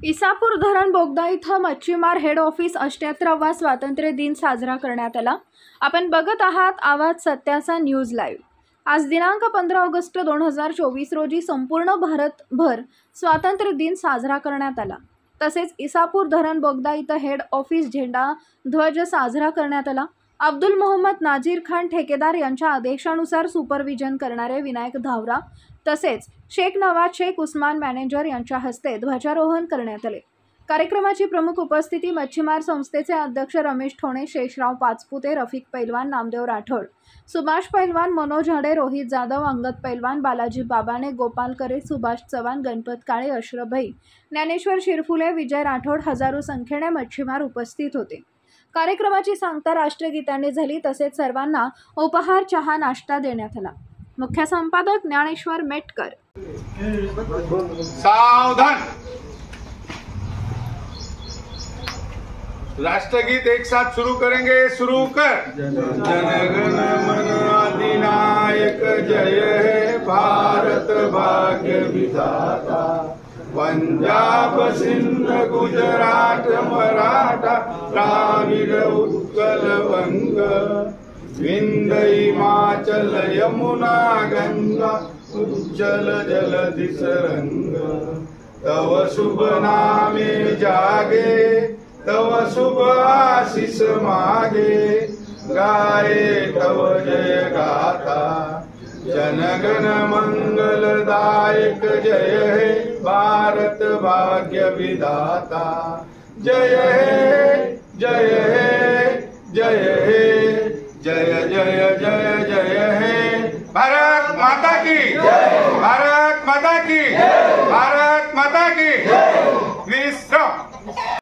इसापूर धरण बोगदा इथं मच्छीमार हेड ऑफिस 78वा स्वातंत्र्य दिन साजरा करण्यात आला। आपण बघत आहात आवाज सत्याचा न्यूज लाईव्ह। आज दिनांक 15 ऑगस्ट 2024 रोजी संपूर्ण भारतभर स्वातंत्र्य दिन साजरा करण्यात आला। तसेच इसापूर धरण बोगदा इथं हेड ऑफिस झेंडा ध्वज साजरा करण्यात आला। अब्दुल मोहम्मद नाजीर खान ठेकेदार यांच्या आदेशानुसार सुपरविजन करणारे विनायक धावरा तसेच शेख नवाज शेख उस्मान मॅनेजर यांच्या हस्ते ध्वजारोहण करण्यात आले। कार्यक्रमाची प्रमुख उपस्थिती मच्छीमार संस्थेचे अध्यक्ष रमेश ठोणे, शेषराव पाचपुते, रफिक पैलवान, नामदेव राठोड, सुभाष पैलवान, मनोज हडे, रोहित जाधव, अंगद पैलवान, बालाजी बाबाने, गोपाल करे, सुभाष चव्हाण, गणपत काळे, अशरफ भाई, ज्ञानेश्वर शिरफुले, विजय राठोड, हजारो संख्येने मच्छीमार उपस्थित होते। कार्यक्रमाची सांगता राष्ट्रगीताने झाली तसेच सर्वांना उपहार, चहा, नाश्ता देण्यात आला। मुख्य संपादक ज्ञानेश्वर मेटकर। सावधान। राष्ट्रगीत एक साथ शुरू करेंगे। शुरू कर। जनगण मन अधिनायक जय हे भारत भाग्य विधाता, पंजाब सिंध गुजरात मराठा द्राविड उत्कल वंग, विंध हिमाचल यमुना गंगा उज्जल जलधि तरंग, तव शुभ नामे जागे, तव शुभ आशीष मागे, गाये तव जय गाथा, जनगण मंगलदायक जय हे भारत भाग्य विधाता, जय हे जय हे जय हे जय जय जय जय हे। भारत माता की जय, भारत माता की जय, भारत माता की जय। विश्राम।